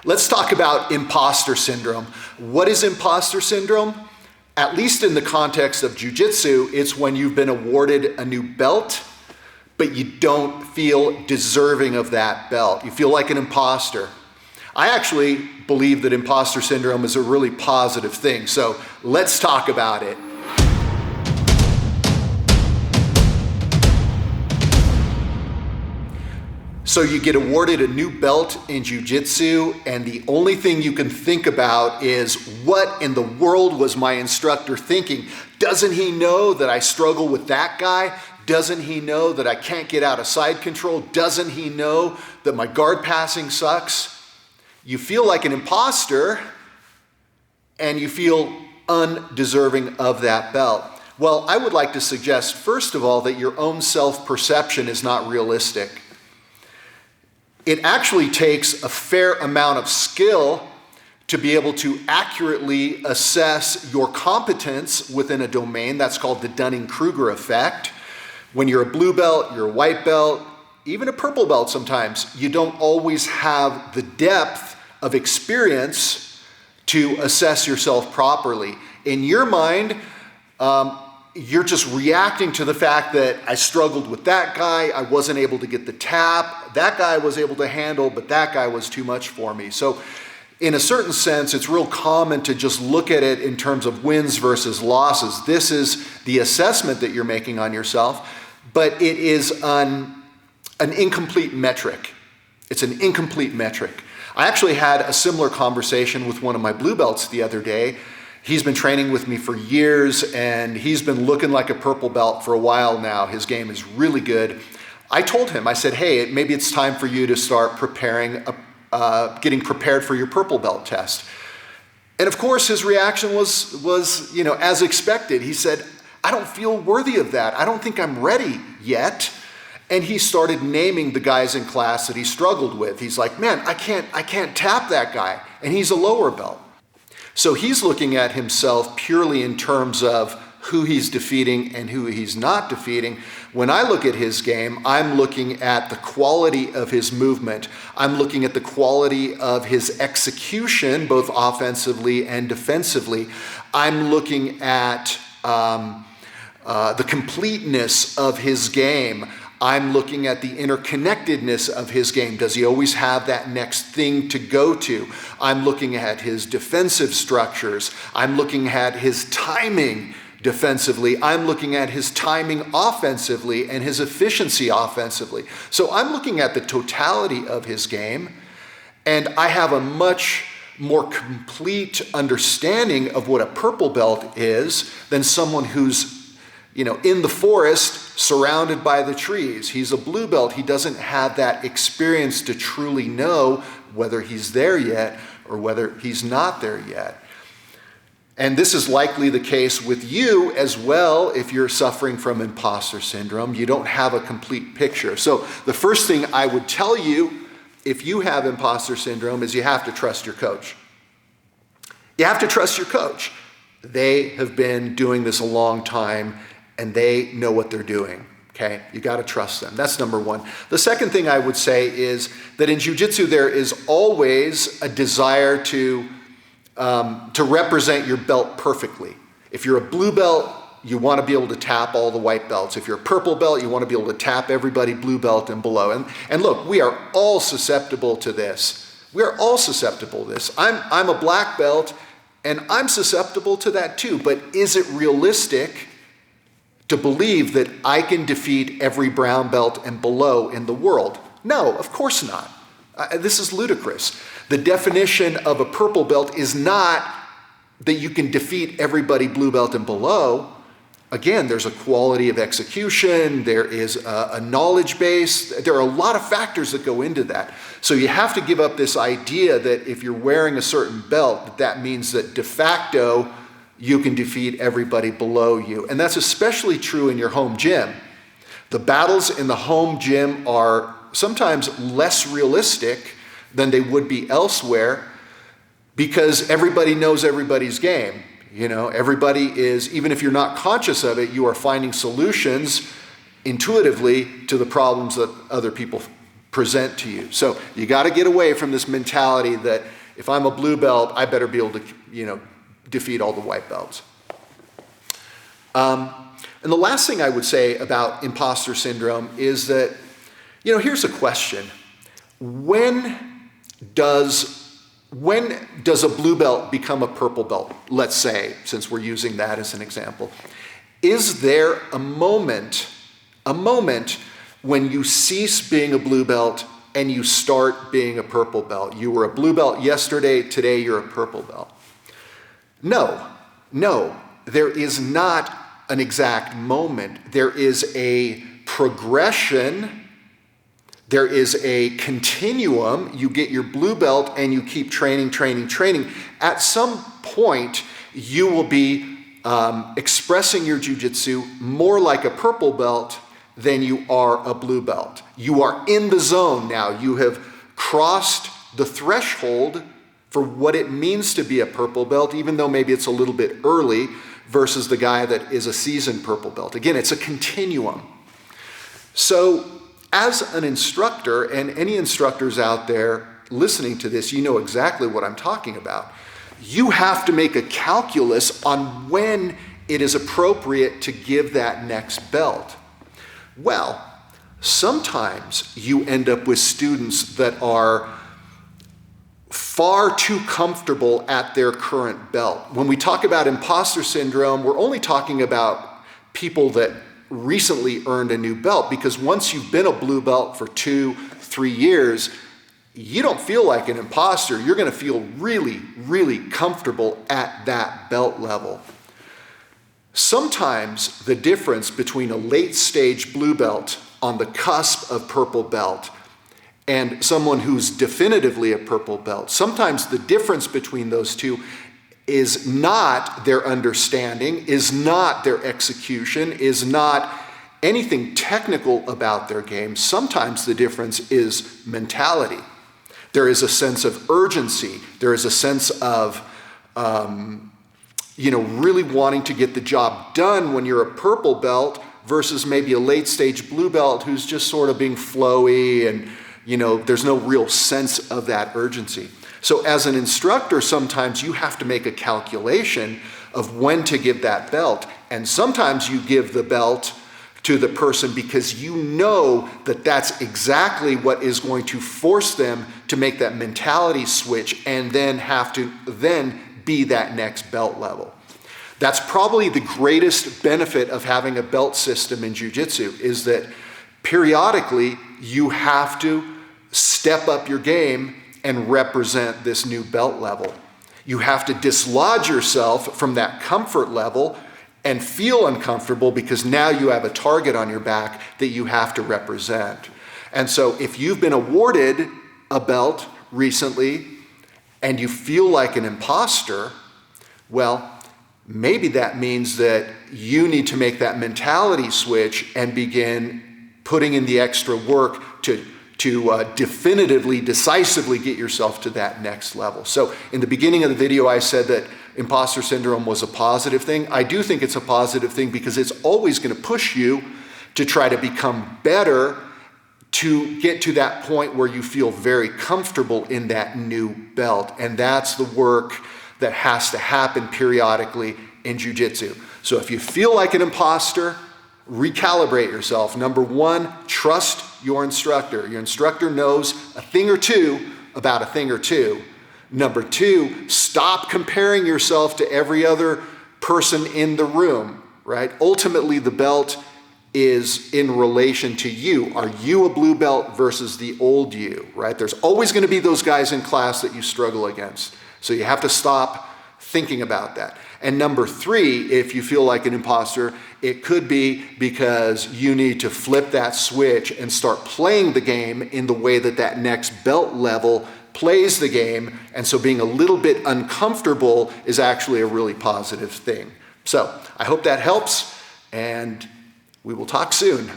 Let's talk about imposter syndrome. What is imposter syndrome? At least in the context of jiu-jitsu, it's when you've been awarded a new belt, but you don't feel deserving of that belt. You feel like an imposter. I actually believe that imposter syndrome is a really positive thing, so let's talk about it. So you get awarded a new belt in jiu-jitsu, and the only thing you can think about is, what in the world was my instructor thinking? Doesn't he know that I struggle with that guy? Doesn't he know that I can't get out of side control? Doesn't he know that my guard passing sucks? You feel like an imposter, and you feel undeserving of that belt. Well, I would like to suggest, first of all, that your own self-perception is not realistic. It actually takes a fair amount of skill to be able to accurately assess your competence within a domain. That's called the Dunning-Kruger effect. When you're a blue belt, you're a white belt, even a purple belt sometimes, you don't always have the depth of experience to assess yourself properly. In your mind, you're just reacting to the fact that I struggled with that guy, I wasn't able to get the tap, that guy was able to handle, but that guy was too much for me. So in a certain sense, it's real common to just look at it in terms of wins versus losses. This is the assessment that you're making on yourself, but it is an incomplete metric. It's an incomplete metric. I actually had a similar conversation with one of my blue belts the other day. He's been training with me for years, and he's been looking like a purple belt for a while now. His game is really good. I told him, I said, hey, maybe it's time for you to start getting prepared for your purple belt test. And of course, his reaction was as expected. He said, I don't feel worthy of that. I don't think I'm ready yet. And he started naming the guys in class that he struggled with. He's like, man, I can't tap that guy. And he's a lower belt. So he's looking at himself purely in terms of who he's defeating and who he's not defeating. When I look at his game, I'm looking at the quality of his movement. I'm looking at the quality of his execution, both offensively and defensively. I'm looking at the completeness of his game. I'm looking at the interconnectedness of his game. Does he always have that next thing to go to? I'm looking at his defensive structures. I'm looking at his timing defensively. I'm looking at his timing offensively and his efficiency offensively. So I'm looking at the totality of his game, and I have a much more complete understanding of what a purple belt is than someone who's in the forest, surrounded by the trees. He's a blue belt. He doesn't have that experience to truly know whether he's there yet or whether he's not there yet. And this is likely the case with you as well if you're suffering from imposter syndrome. You don't have a complete picture. So the first thing I would tell you if you have imposter syndrome is you have to trust your coach. You have to trust your coach. They have been doing this a long time, and they know what they're doing, okay? You gotta trust them. That's number one. The second thing I would say is that in jiu-jitsu, there is always a desire to represent your belt perfectly. If you're a blue belt, you wanna be able to tap all the white belts. If you're a purple belt, you wanna be able to tap everybody blue belt and below. And look, we are all susceptible to this. We are all susceptible to this. I'm a black belt, and I'm susceptible to that too, but is it realistic to believe that I can defeat every brown belt and below in the world? No, of course not. This is ludicrous. The definition of a purple belt is not that you can defeat everybody blue belt and below. Again, there's a quality of execution, there is a knowledge base, there are a lot of factors that go into that. So you have to give up this idea that if you're wearing a certain belt, that means that de facto you can defeat everybody below you. And that's especially true in your home gym. The battles in the home gym are sometimes less realistic than they would be elsewhere because everybody knows everybody's game. Everybody is, even if you're not conscious of it, you are finding solutions intuitively to the problems that other people present to you. So you got to get away from this mentality that if I'm a blue belt, I better be able to, defeat all the white belts. And the last thing I would say about imposter syndrome is that, here's a question. When does a blue belt become a purple belt? Let's say, since we're using that as an example. Is there a moment when you cease being a blue belt and you start being a purple belt? You were a blue belt yesterday, today you're a purple belt. No, there is not an exact moment. There is a progression. There is a continuum. You get your blue belt and you keep training. At some point, you will be expressing your jiu-jitsu more like a purple belt than you are a blue belt. You are in the zone now. You have crossed the threshold for what it means to be a purple belt, even though maybe it's a little bit early versus the guy that is a seasoned purple belt. Again, it's a continuum. So as an instructor, and any instructors out there listening to this, you know exactly what I'm talking about. You have to make a calculus on when it is appropriate to give that next belt. Well, sometimes you end up with students that are far too comfortable at their current belt. When we talk about imposter syndrome, we're only talking about people that recently earned a new belt, because once you've been a blue belt for 2-3 years, you don't feel like an imposter. You're going to feel really, really comfortable at that belt level. Sometimes the difference between a late stage blue belt on the cusp of purple belt and someone who's definitively a purple belt, sometimes the difference between those two is not their understanding, is not their execution, is not anything technical about their game. Sometimes the difference is mentality. There is a sense of urgency. There is a sense of, really wanting to get the job done when you're a purple belt versus maybe a late stage blue belt who's just sort of being flowy and, there's no real sense of that urgency. So as an instructor, sometimes you have to make a calculation of when to give that belt. And sometimes you give the belt to the person because you know that that's exactly what is going to force them to make that mentality switch and then have to then be that next belt level. That's probably the greatest benefit of having a belt system in jiu-jitsu, is that periodically you have to step up your game and represent this new belt level. You have to dislodge yourself from that comfort level and feel uncomfortable because now you have a target on your back that you have to represent. And so if you've been awarded a belt recently and you feel like an imposter, well, maybe that means that you need to make that mentality switch and begin putting in the extra work to definitively, decisively get yourself to that next level. So in the beginning of the video, I said that imposter syndrome was a positive thing. I do think it's a positive thing because it's always going to push you to try to become better, to get to that point where you feel very comfortable in that new belt. And that's the work that has to happen periodically in jiu-jitsu. So if you feel like an imposter, recalibrate yourself. Number one, trust your instructor. Your instructor knows a thing or two about a thing or two. Number two, stop comparing yourself to every other person in the room, right? Ultimately, the belt is in relation to you. Are you a blue belt versus the old you, right? There's always going to be those guys in class that you struggle against. So you have to stop thinking about that. And number three, if you feel like an imposter, it could be because you need to flip that switch and start playing the game in the way that that next belt level plays the game. And so being a little bit uncomfortable is actually a really positive thing. So I hope that helps, and we will talk soon.